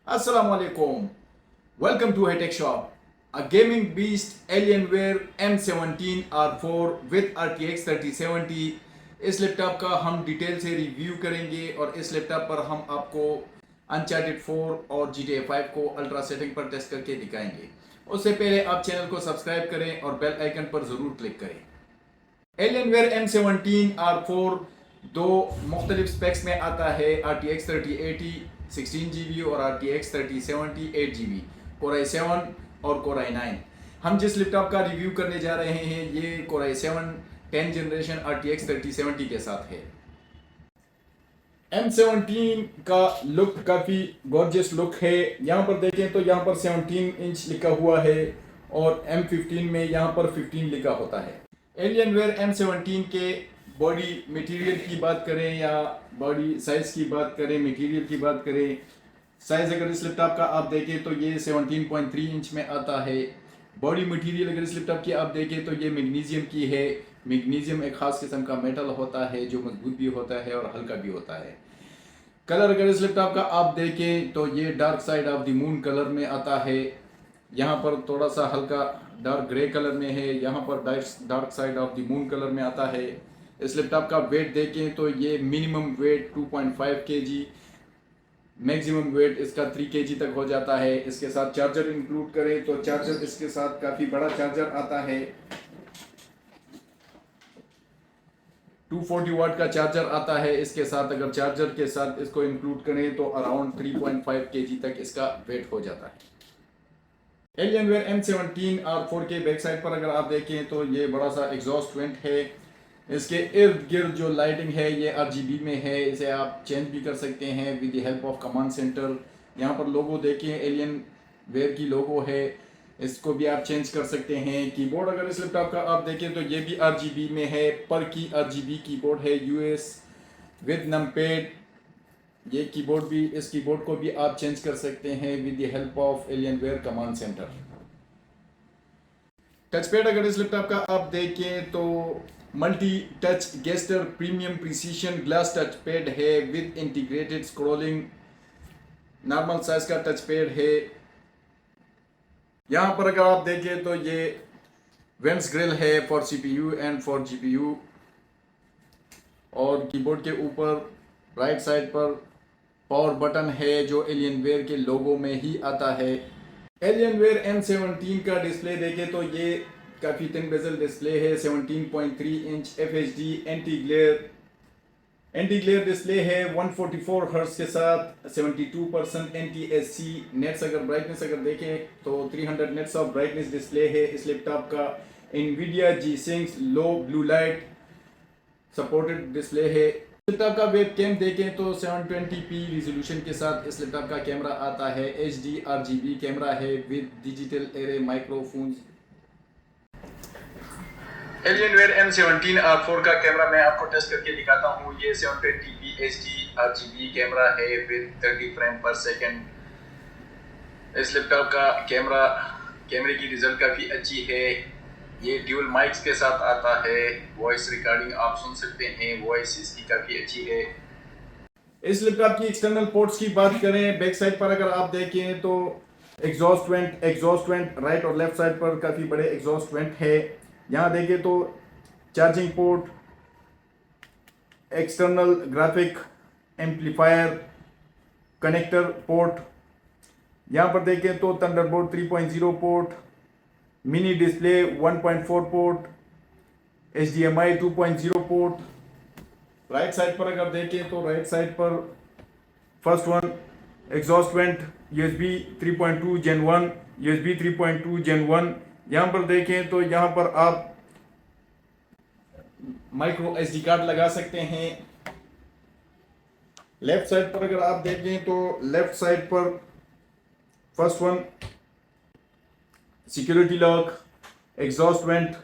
Assalamu alaikum. Welcome to Hightech Shop. A gaming beast Alienware M17R4 with RTX 3070. इस laptop का हम detail से review करेंगे और इस लैपटॉप पर हम आपको Uncharted 4 और GTA 5 को अल्ट्रा सेटिंग पर टेस्ट करके दिखाएंगे। उससे पहले आप चैनल को सब्सक्राइब करें और बेल आइकन पर ज़रूर क्लिक करें। Alienware M17R4 दो मुख्तलिफ स्पेक्स में आता है। RTX 3080 16 GB और RTX 3070 8 GB, Core i7 और Core i9। हम जिस लैपटॉप का रिव्यू करने जा रहे हैं ये Core i7 10 जनरेशन RTX 3070 के साथ है। M17 का लुक काफ़ी गॉर्जियस लुक है। यहाँ पर देखें तो यहाँ पर 17 इंच लिखा हुआ है और M15 में यहाँ पर 15 लिखा होता है। Alienware M17 के बॉडी मटेरियल की बात करें या बॉडी साइज़ की बात करें, मटेरियल की बात करें, साइज़ अगर इस लैपटॉप का आप देखें तो ये 17.3 इंच में आता है। बॉडी मटेरियल अगर इस लैपटॉप की आप देखें तो ये मैग्नीशियम की है। मैग्नीशियम एक ख़ास किस्म का मेटल होता है जो मजबूत भी होता है और हल्का भी होता है। कलर अगर इस लैपटॉप का आप देखें तो ये dark side of the moon colour में आता है। यहाँ पर थोड़ा सा हल्का डार्क ग्रे कलर में है, यहाँ पर dark side of the moon colour में आता है। इस लैपटॉप का वेट देखें तो ये minimum weight 2.5 kg, maximum weight इसका 3 kg तक हो जाता है। इसके साथ चार्जर इंक्लूड करें तो चार्जर इसके साथ काफ़ी बड़ा चार्जर आता है। 240 वाट का चार्जर आता है इसके साथ। अगर चार्जर के साथ इसको इंक्लूड करें तो अराउंड 3.5 kg तक इसका वेट हो जाता है। Alienware M17R4 के बैक साइड पर अगर आप देखें तो ये बड़ा सा एग्जॉस्ट वेंट है। इसके इर्द गिर्द जो लाइटिंग है ये RGB में है। इसे आप चेंज भी कर सकते हैं with the help of command centre. यहाँ पर लोगो देखें, Alienware की लोगो है, इसको भी आप चेंज कर सकते हैं। कीबोर्ड अगर इस लैपटॉप का आप देखें तो ये भी RGB में है। पर की RGB कीबोर्ड है US विद नमपैड। ये कीबोर्ड भी, इस कीबोर्ड को भी आप चेंज कर सकते हैं with the help of Alienware command center. Touchpad अगर इस लैपटॉप का आप देखें तो multi touch gesture premium precision glass touchpad है with integrated scrolling. Normal size का टचपैड है। यहाँ पर अगर आप देखें तो ये वेंट्स ग्रिल है for CPU and for GPU। और कीबोर्ड के ऊपर राइट साइड पर पावर बटन है जो Alienware के लोगो में ही आता है। Alienware M17 का डिस्प्ले देखें तो ये काफ़ी थिन बेजल डिस्प्ले है। 17.3 inch FHD anti glare display है। 144 हर्ट्ज के साथ 72% NTSC नेट्स। अगर ब्राइटनेस अगर देखें तो 300 नेट्स ऑफ ब्राइटनेस डिस्प्ले है इस लैपटॉप का। NVIDIA G-Sync लो ब्लू लाइट सपोर्टेड डिस्प्ले है। लैपटॉप का वेब कैम देखें तो 720p रिजोल्यूशन के साथ इस लैपटॉप का कैमरा आता है। HD RGB कैमरा है with digital array microphones. Alienware M17R4 का कैमरा मैं आपको टेस्ट करके दिखाता हूँ। ये 720p HD RGB कैमरा है विद 30 फ्रेम पर सेकेंड। इस लैपटॉप का कैमरे की रिजल्ट काफ़ी अच्छी है। ये ड्यूल माइक्स के साथ आता है। वॉइस रिकॉर्डिंग आप सुन सकते हैं, वॉइस इसकी काफ़ी अच्छी है। इस लैपटॉप की एक्सटर्नल पोर्ट्स की बात करें, बैक साइड पर अगर आप देखें तो एग्जॉस्ट वेंट राइट और लेफ्ट साइड पर काफ़ी बड़े एग्जॉस्ट वेंट है। यहाँ देखें तो charging port, external graphic amplifier connector port. यहाँ पर देखें तो Thunderbolt 3.0 port, mini display 1.4 port, HDMI 2.0 port. Right side पर अगर देखें तो राइट साइड पर first one exhaust went USB 3.2 Gen 1, USB 3.2 Gen 1। यहाँ पर देखें तो यहाँ पर आप माइक्रो SD कार्ड लगा सकते हैं। लेफ्ट साइड पर अगर आप देखें तो लेफ्ट साइड पर first one security lock, exhaust vent,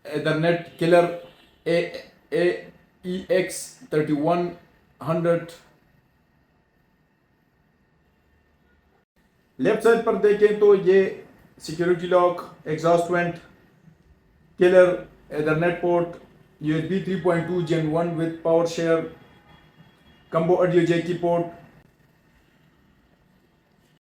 Ethernet Killer AEX 3100। Left side पर देखें तो ये security lock, exhaust vent, Killer, Ethernet port, USB 3.2 Gen 1 with power share, combo audio jack की पोर्ट।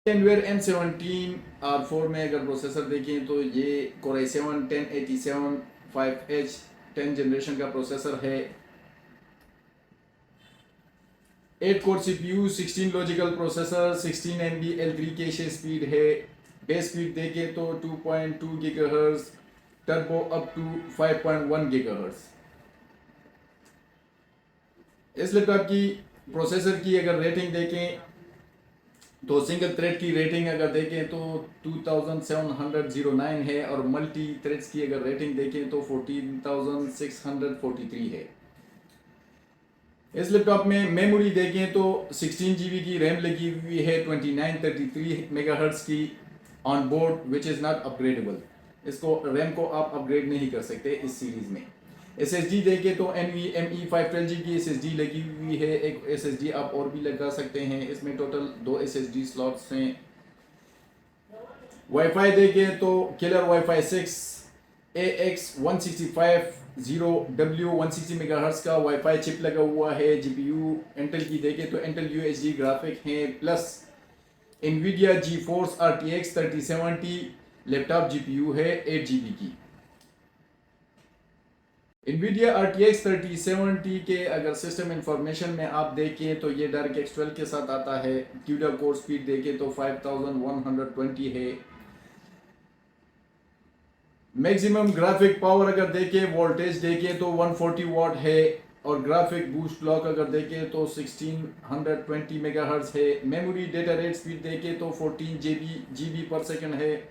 Alienware M17R4 में अगर processor देखें तो ये Core i7 1087 5H 10 जनरेशन का प्रोसेसर है। 8 core CPU, 16 logical processor, 16 MB L3 cache speed है। Base speed देखें तो 2.2 GHz, turbo up to 5.1 GHz। इस लैपटॉप की प्रोसेसर की अगर रेटिंग देखें तो सिंगल थ्रेड की रेटिंग अगर देखें तो 2709 है और मल्टी थ्रेड्स की अगर रेटिंग देखें तो 14643 है। इस लैपटॉप में मेमोरी देखें तो 16 GB की रैम लगी हुई है, 2933 मेगाहर्ट्ज की on board which is not upgradable. इसको रैम को आप अपग्रेड नहीं कर सकते इस सीरीज़ में। SSD देखें तो NVMe 512 की SSD लगी हुई है। एक SSD आप और भी लगा सकते हैं। इसमें टोटल 2 SSD स्लॉट्स हैं। वाईफाई देखें तो किलर वाईफाई 6 AX165 160 मेगाहर्ट्ज का वाईफाई चिप लगा हुआ है। GPU इंटेल की देखें तो इंटेल UHD ग्राफिक हैं plus NVIDIA GeForce RTX 3070 laptop GPU है 8 GB की। NVIDIA RTX 3070 के अगर सिस्टम इंफॉर्मेशन में आप देखें तो ये DirectX 12 के साथ आता है। CUDA कोर स्पीड देखें तो 5120 है। मैक्सिमम ग्राफिक पावर अगर देखें, वोल्टेज देखें तो 140 वाट है और ग्राफिक बूस्ट क्लॉक अगर देखें तो 1620 मेगाहर्ट्ज है। मेमोरी डेटा रेट स्पीड देखें तो 14 GB पर सेकंड है।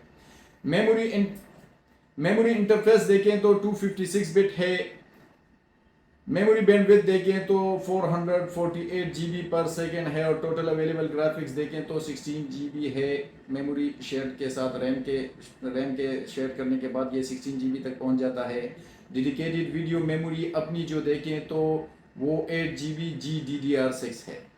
मेमोरी इंटरफेस देखें तो 256 बिट है। मेमोरी बैंडविड्थ देखें तो 448 GB पर सेकेंड है और टोटल अवेलेबल ग्राफिक्स देखें तो 16 GB है। मेमोरी शेयर के साथ रैम के शेयर करने के बाद ये 16 GB तक पहुंच जाता है। डेडिकेटेड वीडियो मेमोरी अपनी जो देखें तो वो 8 GB GDDR6 है।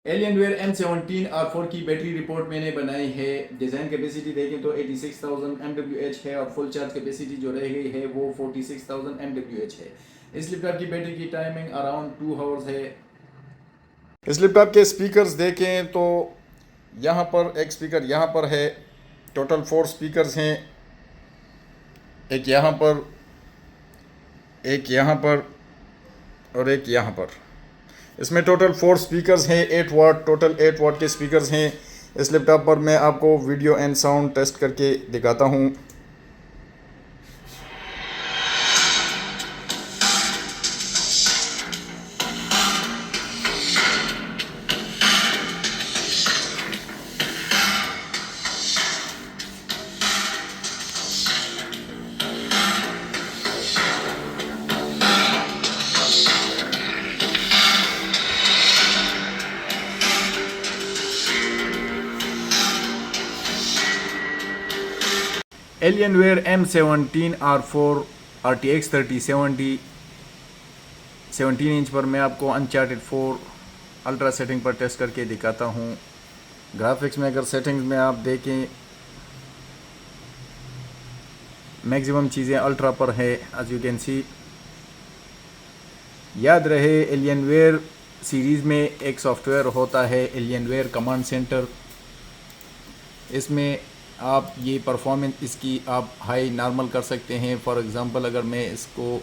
Alienware M17R4 की बैटरी रिपोर्ट मैंने बनाई है। डिज़ाइन कैपेसिटी देखें तो 86,000 mAh है और फुल चार्ज कैपेसिटी जो रह गई है वो 46,000 mAh है। इस लैपटॉप की बैटरी की टाइमिंग अराउंड 2 आवर्स है। इस लैपटॉप के स्पीकर्स देखें तो यहाँ पर एक स्पीकर यहाँ पर है। टोटल 4 स्पीकर्स हैं, एक यहाँ पर, एक यहाँ पर और एक यहाँ पर। इसमें टोटल 4 स्पीकर्स हैं, 8 वाट, टोटल 8 वाट के स्पीकर्स हैं। इस लैपटॉप पर मैं आपको वीडियो एंड साउंड टेस्ट करके दिखाता हूँ। Alienware M17R4 RTX 3070 17 इंच पर मैं आपको Uncharted 4 अल्ट्रा सेटिंग पर टेस्ट करके दिखाता हूँ। ग्राफिक्स में अगर सेटिंग्स में आप देखें मैक्सिमम चीज़ें अल्ट्रा पर है एज यू कैन सी। याद रहे Alienware सीरीज़ में एक सॉफ्टवेयर होता है Alienware कमांड सेंटर। इसमें आप ये परफॉर्मेंस इसकी आप हाई नॉर्मल कर सकते हैं। फॉर एग्ज़ाम्पल अगर मैं इसको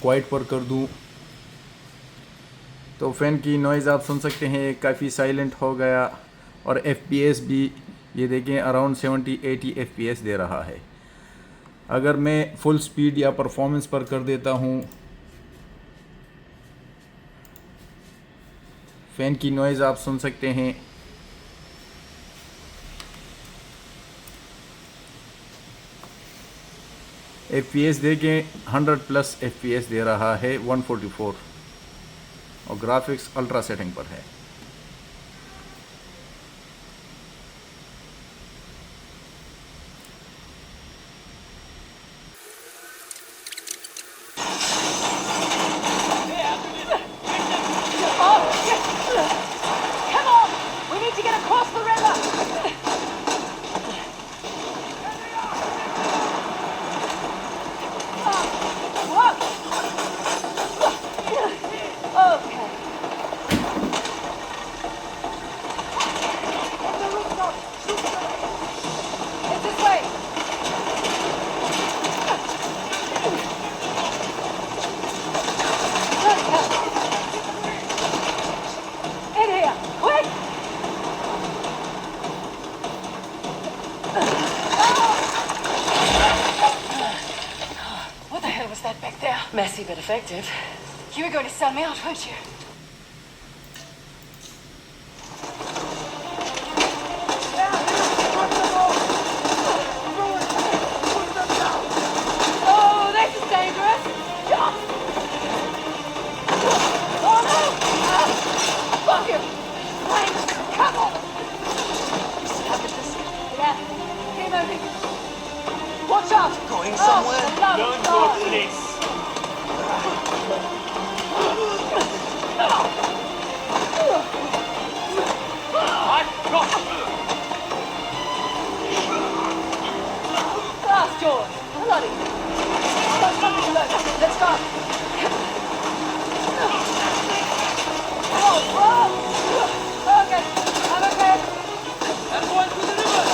क्वाइट पर कर दूं तो फ़ैन की नॉइज़ आप सुन सकते हैं, काफ़ी साइलेंट हो गया। और FPS भी ये देखें अराउंड 70-80 FPS दे रहा है। अगर मैं फुल स्पीड या परफॉर्मेंस पर कर देता हूँ, फ़ैन की नॉइज़ आप सुन सकते हैं। FPS देखें 100+ FPS दे रहा है 144 और ग्राफिक्स अल्ट्रा सेटिंग पर है। was that back there? Messy but effective. You were going to sell me out, weren't you? Oh, this is dangerous. Jump! Oh no! Fuck you! Wait, come on! Stuck at this? Yeah, keep moving. Watch out! Going somewhere? Oh, for the love of God. this. Fast, George. Bloody. Let's go. Oh, okay. I'm okay. That's one to the river.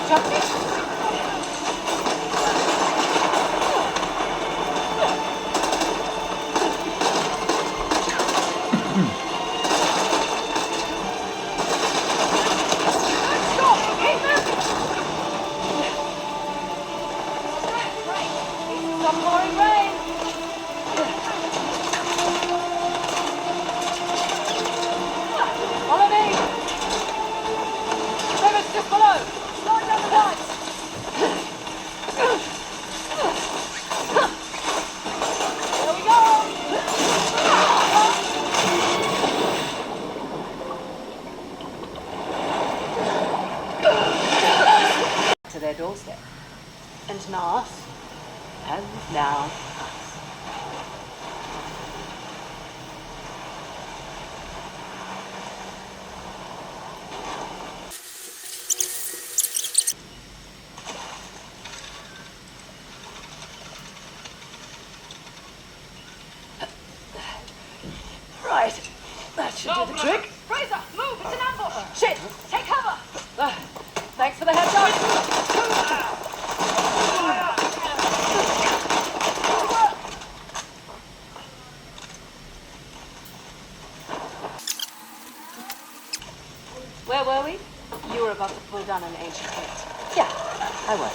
Jump it. Stop. Keep moving. Stop pouring rain. Follow me. River's just below. Slide down the lights. Here we go. To their doorstep. And now us. And now, right. That should do the trick. Fraser, move! It's an ambush! Shit! Take cover! Thanks for the heads up! Where were we? You were about to pull down an ancient gate. Yeah, I was.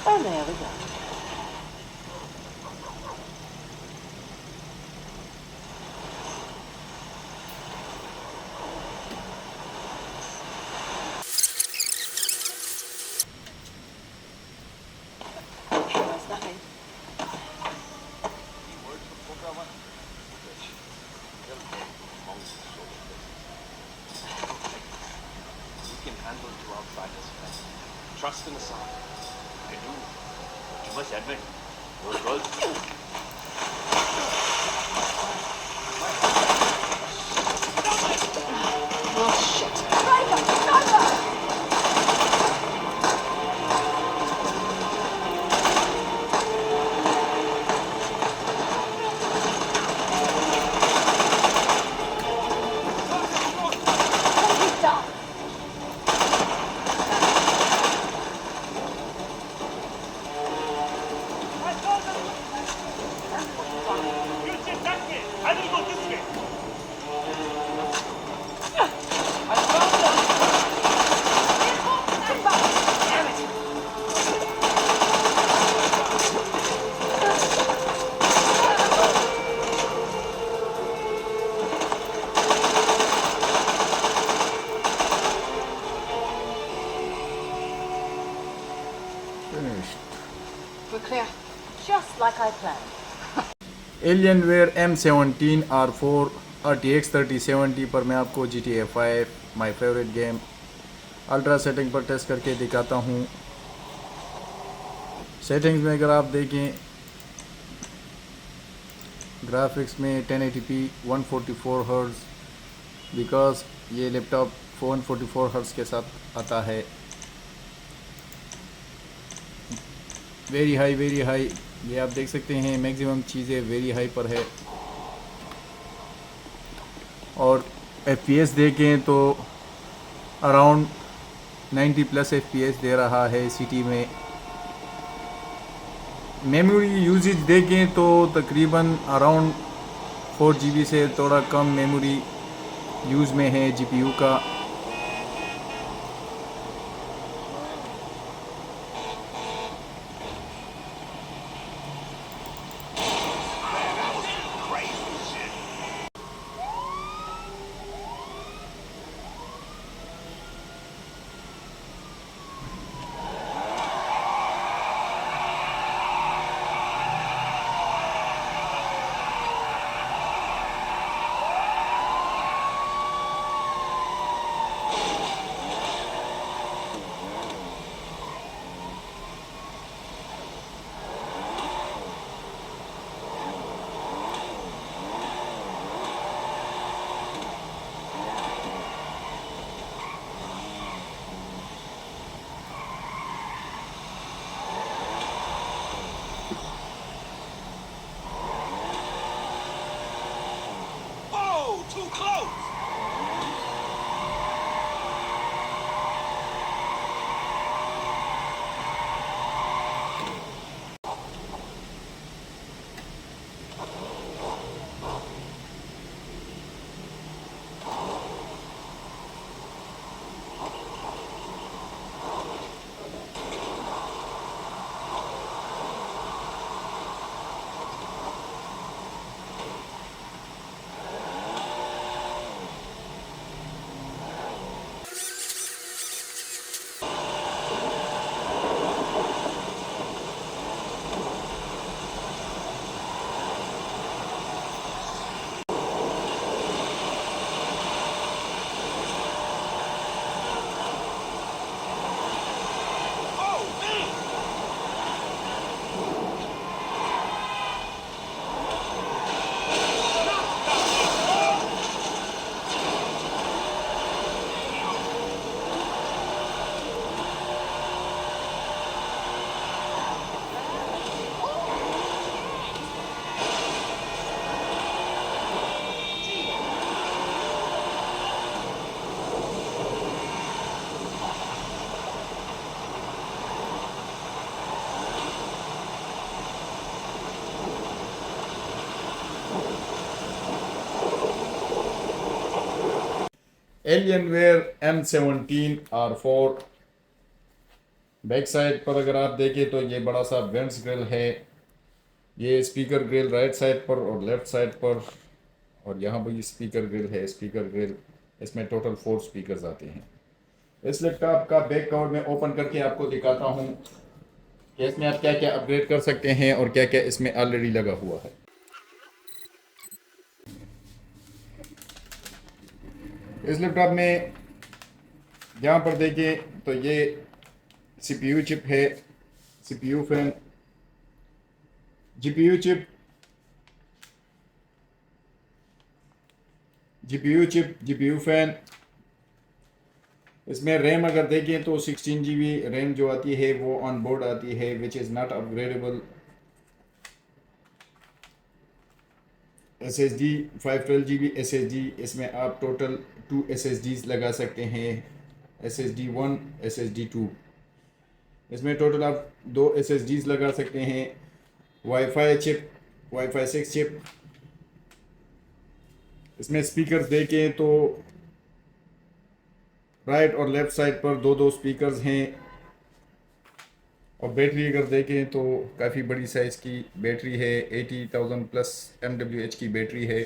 And there we go. There's nothing. We can handle two outsiders, friend. Trust in the sun. I do. But you must admit, those girls. Oh, shit! Fraser! Fraser! He's down. You sit that way. I will go this way. Finished. We're clear. Just like I planned. Alienware M17 R4 RTX 3070 पर मैं आपको GTA 5 my favourite game ultra setting पर test करके दिखाता हूँ। Settings में अगर आप देखें ग्राफिक्स में 1080p 144 हर्ट्ज़ बिकॉज ये लैपटॉप 144 हर्ट्ज़ के साथ आता है। वेरी हाई ये आप देख सकते हैं मैक्सिमम चीज़ें वेरी हाई पर है। और FPS देखें तो अराउंड 90+ FPS दे रहा है सिटी में। मेमोरी यूजेज देखें तो तकरीबन अराउंड 4 GB से थोड़ा कम मेमोरी यूज़ में है GPU का। Alienware M17R4। बैक साइड पर अगर आप देखें तो ये बड़ा सा वेंट्स ग्रिल है, ये स्पीकर ग्रिल राइट साइड पर और लेफ्ट साइड पर, और यहाँ पर ये स्पीकर ग्रिल है। स्पीकर ग्रिल इसमें टोटल 4 स्पीकर्स आते हैं। इस लैपटॉप का बैक कवर में ओपन करके आपको दिखाता हूँ कि इसमें आप क्या क्या अपग्रेड कर सकते हैं और क्या क्या इसमें ऑलरेडी लगा हुआ है। इस लैपटॉप में यहाँ पर देखें तो ये CPU चिप है, CPU fan, GPU chip, GPU fan. इसमें रैम अगर देखें तो 16 GB रैम जो आती है वो ऑन बोर्ड आती है, which is not upgradable. SSD 512 GB SSD, इसमें आप टोटल 2 SSDs लगा सकते हैं, SSD 1 SSD 2। इसमें टोटल आप 2 SSDs लगा सकते हैं। Wifi chip, wifi 6 chip. इसमें स्पीकर्स देखें तो राइट और लेफ़्ट साइड पर 2 स्पीकर्स हैं। और बैटरी अगर देखें तो काफ़ी बड़ी साइज़ की बैटरी है, 80,000 प्लस mAh की बैटरी है।